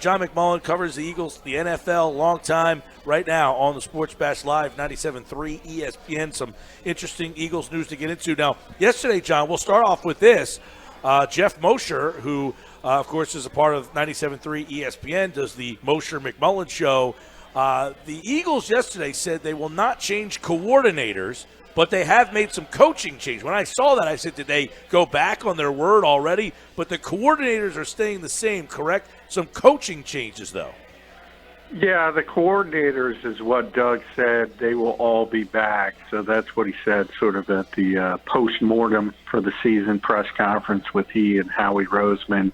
John McMullen covers the Eagles, the NFL, long time, right now on the Sports Bash Live, 97.3 ESPN. Some interesting Eagles news to get into. Now, yesterday, John, we'll start off with this. Jeff Mosher, who, of course, is a part of 97.3 ESPN, does the Mosher-McMullen show. The Eagles yesterday said they will not change coordinators, but they have made some coaching changes. When I saw that, I said, did they go back on their word already? But the coordinators are staying the same, correct? Some coaching changes, though. Yeah, the coordinators is what Doug said. They will all be back. So that's what he said sort of at the post-mortem for the season press conference with he and Howie Roseman.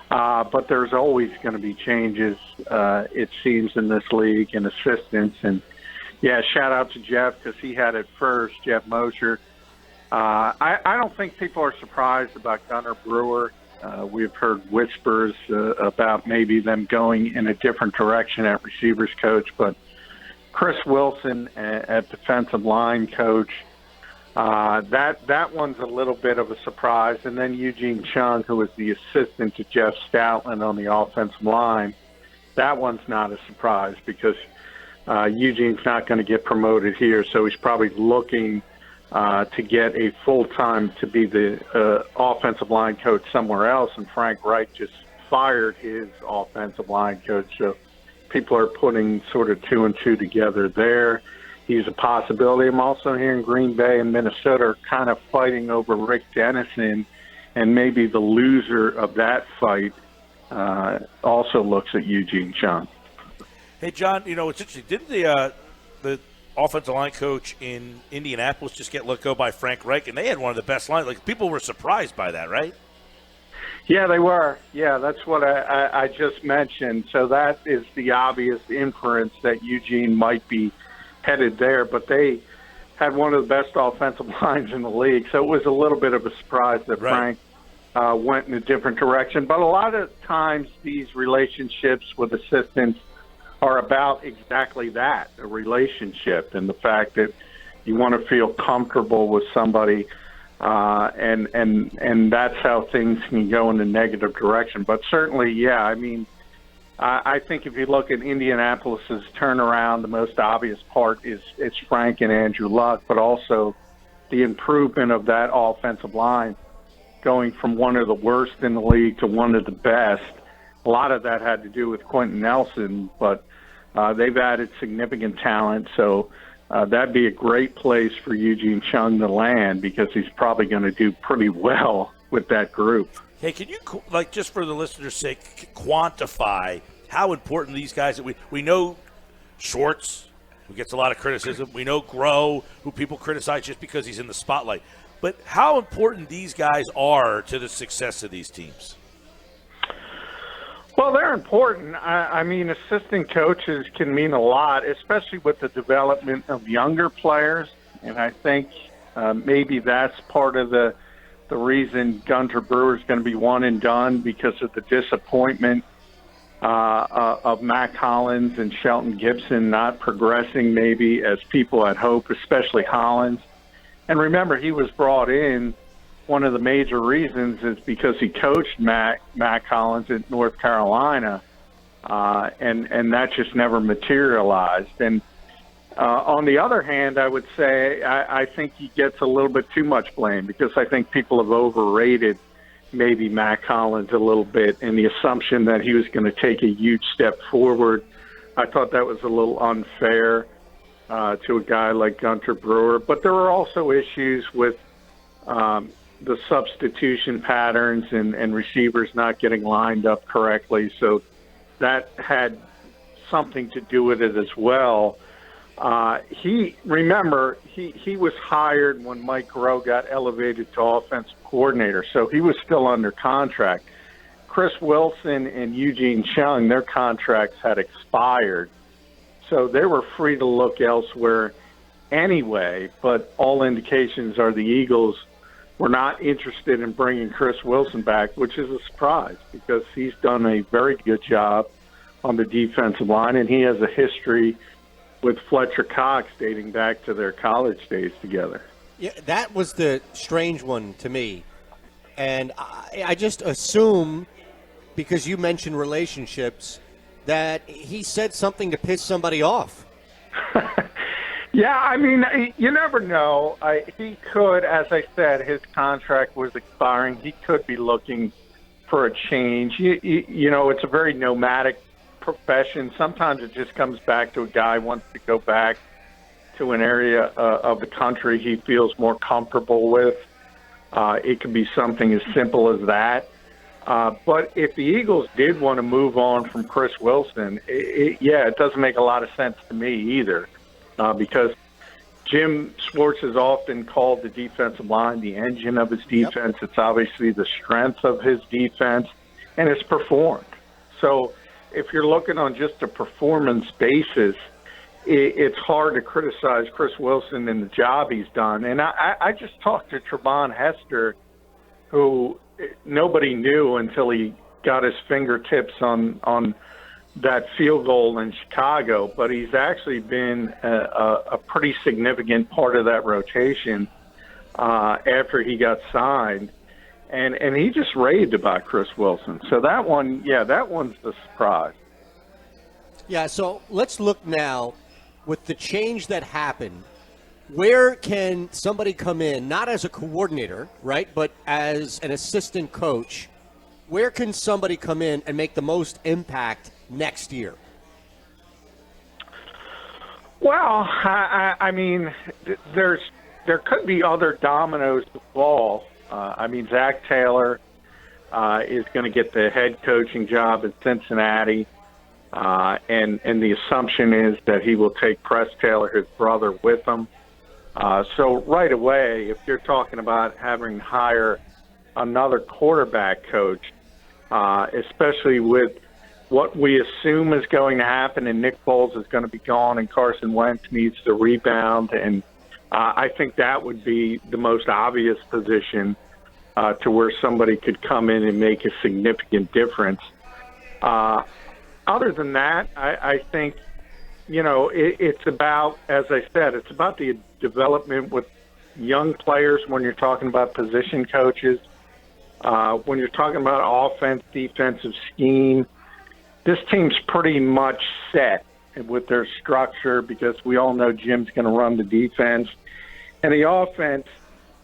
But there's always going to be changes, it seems, in this league and assistants. And, yeah, shout out to Jeff because he had it first, Jeff Mosher. I don't think people are surprised about Gunnar Brewer. We've heard whispers about maybe them going in a different direction at receivers coach. But Chris Wilson at defensive line coach, that one's a little bit of a surprise. And then Eugene Chung, who was the assistant to Jeff Stoutland on the offensive line, that one's not a surprise because Eugene's not going to get promoted here, so he's probably looking to get a full-time to be the offensive line coach somewhere else, and Frank Reich just fired his offensive line coach, so people are putting sort of two and two together there. He's a possibility. I'm also hearing Green Bay and Minnesota are kind of fighting over Rick Dennison, and maybe the loser of that fight also looks at Eugene Chung. Hey, John, you know, it's interesting. Didn't the offensive line coach in Indianapolis just get let go by Frank Reich? And they had one of the best lines. Like, people were surprised by that, right? Yeah, they were. Yeah, that's what I just mentioned. So that is the obvious inference that Eugene might be headed there. But they had one of the best offensive lines in the league. So it was a little bit of a surprise that Frank went in a different direction. But a lot of times these relationships with assistants are about exactly that, a relationship, and the fact that you want to feel comfortable with somebody, and that's how things can go in a negative direction. But certainly, yeah, I mean, I think if you look at Indianapolis's turnaround, the most obvious part is it's Frank and Andrew Luck, but also the improvement of that offensive line going from one of the worst in the league to one of the best. A lot of that had to do with Quentin Nelson, but they've added significant talent, so that'd be a great place for Eugene Chung to land because he's probably going to do pretty well with that group. Hey, can you, like, just for the listeners' sake, quantify how important these guys – we know Schwartz, who gets a lot of criticism. We know Groh, who people criticize just because he's in the spotlight. But how important these guys are to the success of these teams? Well, they're important. I mean, assistant coaches can mean a lot, especially with the development of younger players. And I think maybe that's part of the reason Gunter Brewer is going to be one and done because of the disappointment of Mac Hollins and Shelton Gibson not progressing maybe as people had hoped, especially Hollins. And remember, he was brought in. One of the major reasons is because he coached Mac Hollins at North Carolina, and that just never materialized. And on the other hand, I would say I think he gets a little bit too much blame because I think people have overrated maybe Mac Hollins a little bit and the assumption that he was going to take a huge step forward. I thought that was a little unfair to a guy like Gunter Brewer. But there were also issues with the substitution patterns and receivers not getting lined up correctly. So that had something to do with it as well. He was hired when Mike Groh got elevated to offensive coordinator, so he was still under contract. Chris Wilson and Eugene Chung, their contracts had expired, so they were free to look elsewhere anyway, but all indications are the Eagles were not interested in bringing Chris Wilson back, which is a surprise because he's done a very good job on the defensive line, and he has a history with Fletcher Cox dating back to their college days together. Yeah, that was the strange one to me. And I just assume because you mentioned relationships, that he said something to piss somebody off. Yeah, I mean, you never know. He could, as I said, his contract was expiring. He could be looking for a change. You know, it's a very nomadic profession. Sometimes it just comes back to a guy who wants to go back to an area of the country he feels more comfortable with. It could be something as simple as that. But if the Eagles did want to move on from Chris Wilson, it doesn't make a lot of sense to me either, because Jim Schwartz has often called the defensive line the engine of his defense. Yep. It's obviously the strength of his defense, and it's performed. So if you're looking on just a performance basis, it's hard to criticize Chris Wilson and the job he's done. And I just talked to Trevon Hester, who nobody knew until he got his fingertips on that field goal in Chicago, but he's actually been a pretty significant part of that rotation after he got signed. And he just raved about Chris Wilson. So that one's the surprise. Yeah, so let's look now with the change that happened. Where can somebody come in, not as a coordinator, right, but as an assistant coach? Where can somebody come in and make the most impact next year? Well, I mean, there could be other dominoes to fall. I mean, Zach Taylor is going to get the head coaching job in Cincinnati, and the assumption is that he will take Press Taylor, his brother, with him. So right away, if you're talking about having to hire another quarterback coach, especially with what we assume is going to happen, and Nick Foles is going to be gone, and Carson Wentz needs to rebound, and I think that would be the most obvious position to where somebody could come in and make a significant difference. Other than that, I think, you know, it's about, as I said, it's about the development with young players when you're talking about position coaches. When you're talking about offense, defensive scheme, this team's pretty much set with their structure because we all know Jim's going to run the defense. And the offense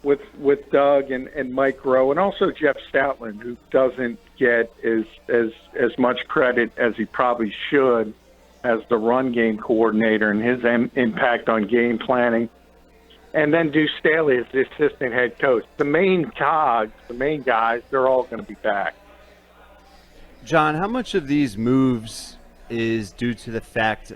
with Doug and Mike Rowe, and also Jeff Stoutland, who doesn't get as much credit as he probably should as the run game coordinator and his impact on game planning. And then Deuce Staley as the assistant head coach. The main cogs, the main guys, they're all going to be back. John, how much of these moves is due to the fact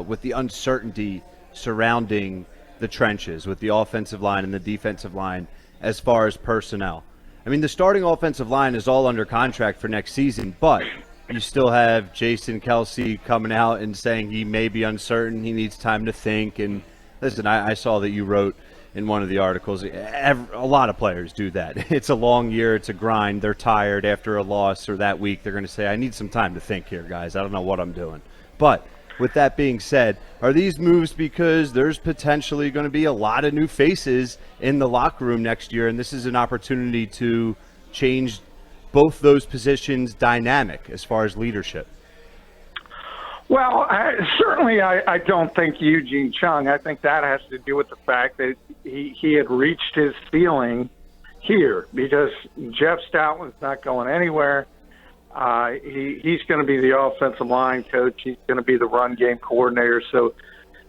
with the uncertainty surrounding the trenches, with the offensive line and the defensive line as far as personnel? I mean, the starting offensive line is all under contract for next season, but you still have Jason Kelce coming out and saying he may be uncertain, he needs time to think. And listen, I saw that you wrote in one of the articles, a lot of players do that. It's a long year, it's a grind, they're tired after a loss or that week. They're going to say, I need some time to think here, guys. I don't know what I'm doing. But with that being said, are these moves because there's potentially going to be a lot of new faces in the locker room next year, and this is an opportunity to change both those positions' dynamic as far as leadership? Well, certainly I don't think Eugene Chung. I think that has to do with the fact that he had reached his ceiling here because Jeff Stoutland's not going anywhere. He's going to be the offensive line coach. He's going to be the run game coordinator. So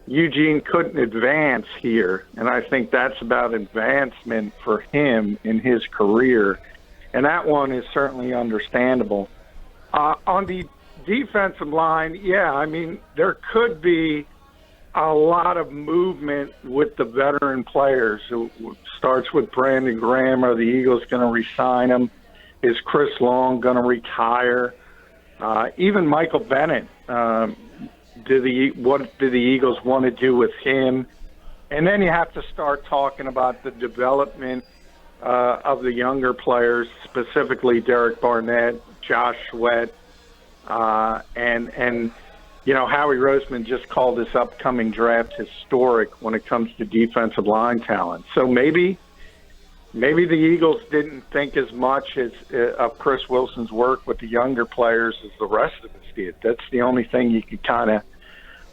Eugene couldn't advance here, and I think that's about advancement for him in his career, and that one is certainly understandable. On the defensive line, yeah, I mean, there could be a lot of movement with the veteran players. It starts with Brandon Graham. Are the Eagles going to re-sign him? Is Chris Long going to retire? Even Michael Bennett. What do the Eagles want to do with him? And then you have to start talking about the development of the younger players, specifically Derek Barnett, Josh Sweat, and you know, Howie Roseman just called this upcoming draft historic when it comes to defensive line talent. So maybe maybe the Eagles didn't think as much as of Chris Wilson's work with the younger players as the rest of us did. That's the only thing you could kind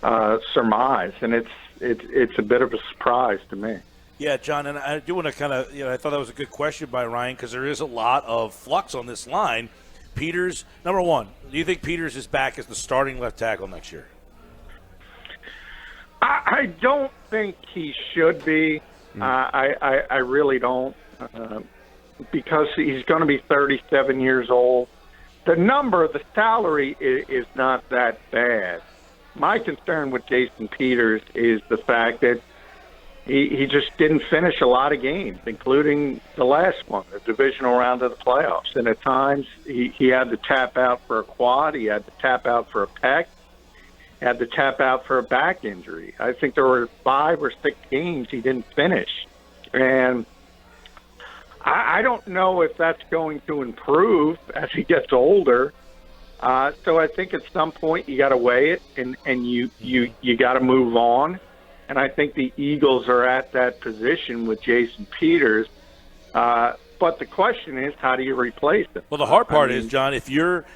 of surmise, and it's a bit of a surprise to me. Yeah, John, and I do want to kind of, I thought that was a good question by Ryan because there is a lot of flux on this line. Peters, number one, do you think Peters is back as the starting left tackle next year? I don't think he should be. I really don't, because he's going to be 37 years old. The salary is not that bad. My concern with Jason Peters is the fact that he just didn't finish a lot of games, including the last one, the divisional round of the playoffs. And at times he had to tap out for a quad, he had to tap out for a pec, had to tap out for a back injury. I think there were 5 or 6 games he didn't finish. And I don't know if that's going to improve as he gets older. So I think at some point you got to weigh it and you got to move on. And I think the Eagles are at that position with Jason Peters. But the question is, how do you replace him? Well, the hard part is, John, if you're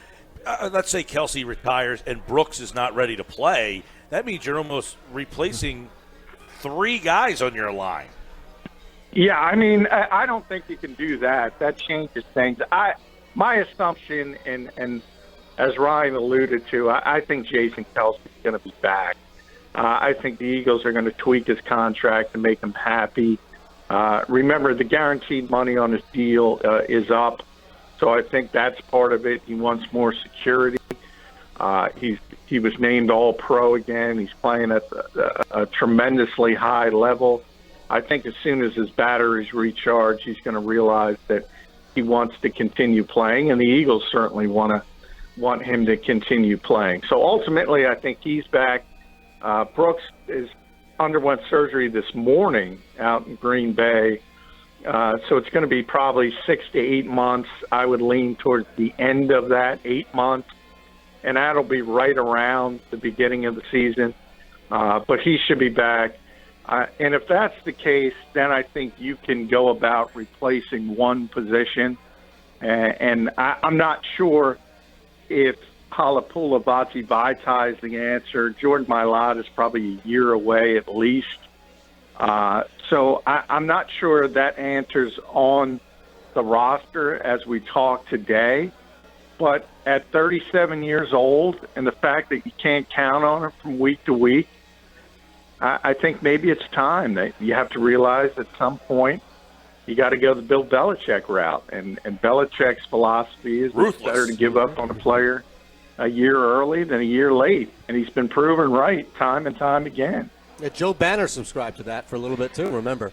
let's say Kelsey retires and Brooks is not ready to play, that means you're almost replacing 3 guys on your line. Yeah, I mean, I don't think you can do that. That changes things. My assumption, and as Ryan alluded to, I think Jason Kelsey is going to be back. I think the Eagles are going to tweak his contract to make him happy. Remember, the guaranteed money on his deal is up, so I think that's part of it. He wants more security. He was named All-Pro again. He's playing at a tremendously high level. I think as soon as his batteries recharge, he's going to realize that he wants to continue playing, and the Eagles certainly want him to continue playing. So ultimately, I think he's back. Brooks underwent surgery this morning out in Green Bay, so it's going to be probably 6 to 8 months. I would lean towards the end of that, 8 months, and that'll be right around the beginning of the season. But he should be back. And if that's the case, then I think you can go about replacing one position. And I'm not sure if Halapula Vati is the answer. Jordan Mailata is probably a year away at least. So I'm not sure that answer's on the roster as we talk today. But at 37 years old, and the fact that you can't count on him from week to week, I think maybe it's time that you have to realize at some point you got to go the Bill Belichick route. And Belichick's philosophy is it's better to give up on a player a year early than a year late. And he's been proven right time and time again. Yeah, Joe Banner subscribed to that for a little bit too, remember.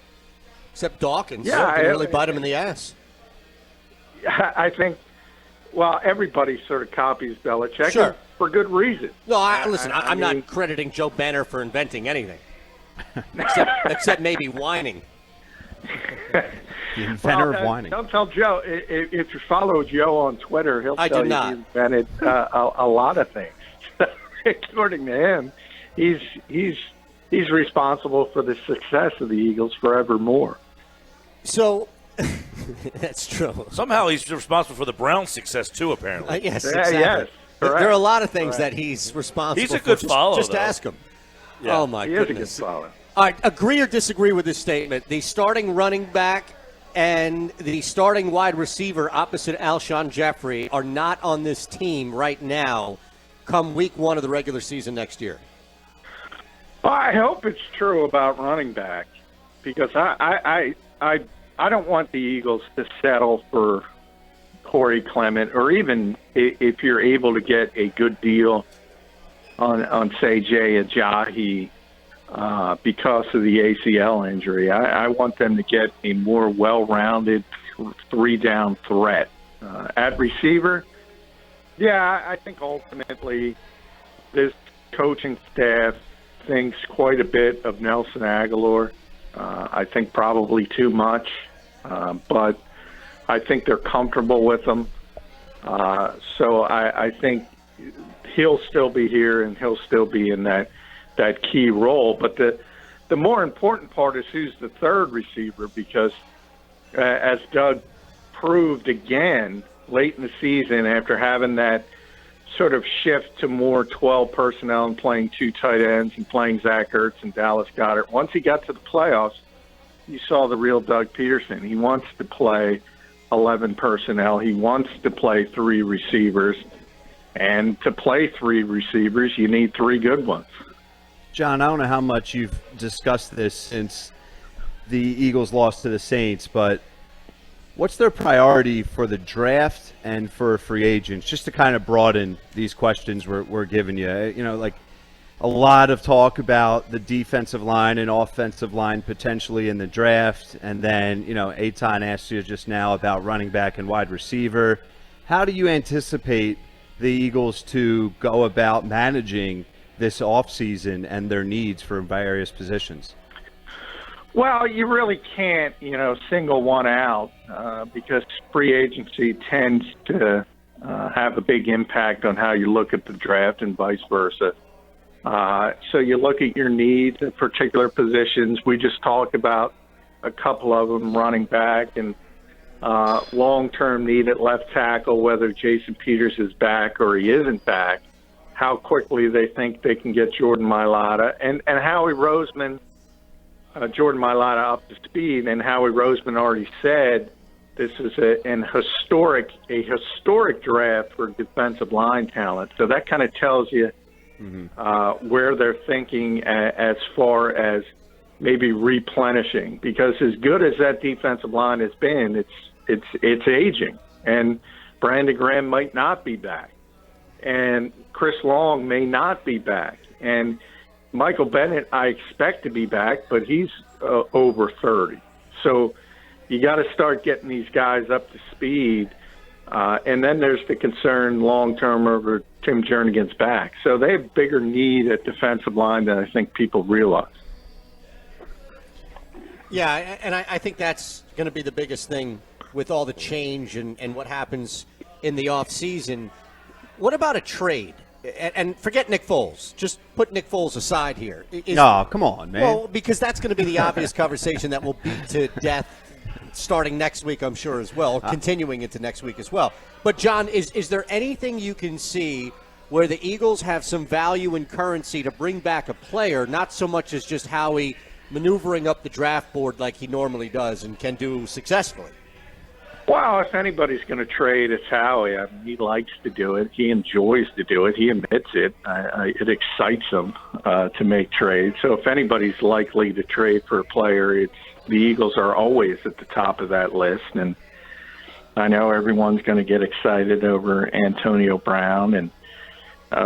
Except Dawkins can really bite him in the ass. I think, well, everybody sort of copies Belichick. Sure. For good reason. No, I'm not crediting Joe Banner for inventing anything, except maybe whining. The inventor of whining. Don't tell Joe. If you follow Joe on Twitter, he'll tell you he invented a lot of things. According to him, he's responsible for the success of the Eagles forevermore. So that's true. Somehow he's responsible for the Browns' success too. Apparently, yes, exactly. Yes. Correct. There are a lot of things that he's responsible for. He's a good follow, Just though. ask him. Yeah. Oh, my goodness. Is a good follow. All right, agree or disagree with this statement? The starting running back and the starting wide receiver opposite Alshon Jeffrey are not on this team right now come week 1 of the regular season next year. Well, I hope it's true about running back because I don't want the Eagles to settle for Corey Clement, or even if you're able to get a good deal on say, Jay Ajayi because of the ACL injury. I want them to get a more well-rounded 3-down threat. At receiver, I think ultimately this coaching staff thinks quite a bit of Nelson Aguilar. I think probably too much, but I think they're comfortable with him. So I think he'll still be here and he'll still be in that key role. But the more important part is who's the third receiver, because as Doug proved again late in the season after having that sort of shift to more 12 personnel and playing 2 tight ends and playing Zach Ertz and Dallas Goedert. Once he got to the playoffs, you saw the real Doug Peterson. He wants to play 11 personnel. He wants to play 3 receivers. And to play 3 receivers, you need 3 good ones. John, I don't know how much you've discussed this since the Eagles lost to the Saints, but what's their priority for the draft and for free agents? Just to kind of broaden these questions we're giving you. You know, like a lot of talk about the defensive line and offensive line potentially in the draft. And then, you know, Eitan asked you just now about running back and wide receiver. How do you anticipate the Eagles to go about managing this offseason and their needs for various positions? Well, you really can't, single one out because free agency tends to have a big impact on how you look at the draft and vice versa. So you look at your needs at particular positions. We just talked about a couple of them, running back and long-term need at left tackle, whether Jason Peters is back or he isn't back, how quickly they think they can get Jordan Mailata, and Howie Roseman, Jordan Mailata up to speed, and Howie Roseman already said this is a historic draft for defensive line talent. So that kind of tells you where they're thinking as far as maybe replenishing, because as good as that defensive line has been, it's aging, and Brandon Graham might not be back, and Chris Long may not be back, and Michael Bennett I expect to be back, but he's over 30. So you got to start getting these guys up to speed, and then there's the concern long-term over Tim Jernigan's back. So they have bigger need at defensive line than I think people realize. Yeah, and I think that's going to be the biggest thing with all the change and what happens in the offseason. What about a trade? And forget Nick Foles. Just put Nick Foles aside here. No, come on, man. Well, because that's going to be the obvious conversation that will beat to death starting next week, I'm sure, as well, continuing into next week as well. But, John, is there anything you can see where the Eagles have some value in currency to bring back a player, not so much as just Howie maneuvering up the draft board like he normally does and can do successfully? Well, if anybody's going to trade, it's Howie. I mean, he likes to do it. He enjoys to do it. He admits it. It excites him to make trades. So if anybody's likely to trade for a player, the Eagles are always at the top of that list. And I know everyone's going to get excited over Antonio Brown. And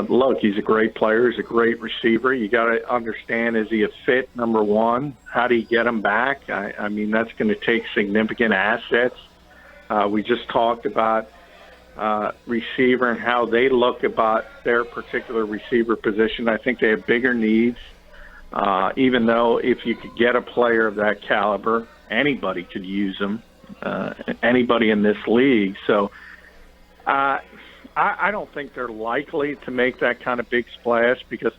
look, he's a great player. He's a great receiver. You got to understand, is he a fit, number one? How do you get him back? I mean, that's going to take significant assets. We just talked about receiver and how they look about their particular receiver position. I think they have bigger needs, even though if you could get a player of that caliber, anybody could use them, anybody in this league. So I don't think they're likely to make that kind of big splash because,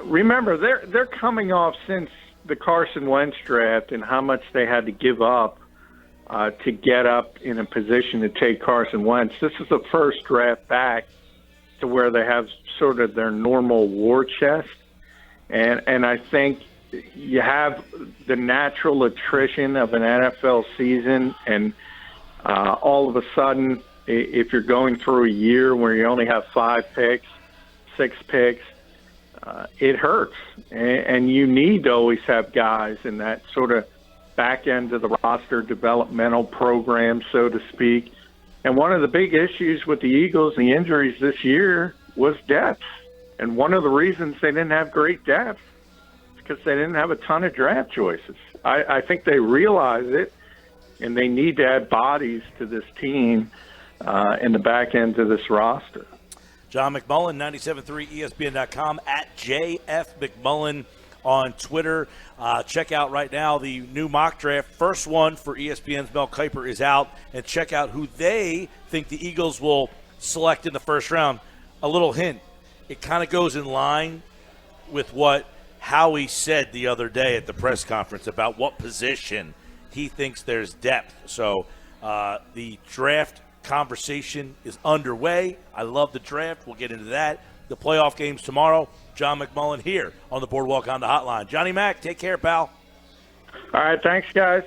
remember, they're coming off since the Carson Wentz draft and how much they had to give up to get up in a position to take Carson Wentz. This is the first draft back to where they have sort of their normal war chest. And I think you have the natural attrition of an NFL season, and all of a sudden, if you're going through a year where you only have 5 picks, 6 picks, it hurts. And you need to always have guys in that sort of back end of the roster developmental program, so to speak. And one of the big issues with the Eagles and the injuries this year was depth. And one of the reasons they didn't have great depth is because they didn't have a ton of draft choices. I think they realize it, and they need to add bodies to this team in the back end of this roster. John McMullen, 97.3 ESPN.com, at JF McMullen on Twitter. Check out right now the new mock draft. First one for ESPN's Mel Kiper is out, and check out who they think the Eagles will select in the first round. A little hint, it kind of goes in line with what Howie said the other day at the press conference about what position he thinks there's depth. So the draft conversation is underway. I love the draft. We'll get into that. The playoff games tomorrow. John McMullen here on the Boardwalk Honda Hotline. Johnny Mac, take care, pal. All right, thanks, guys.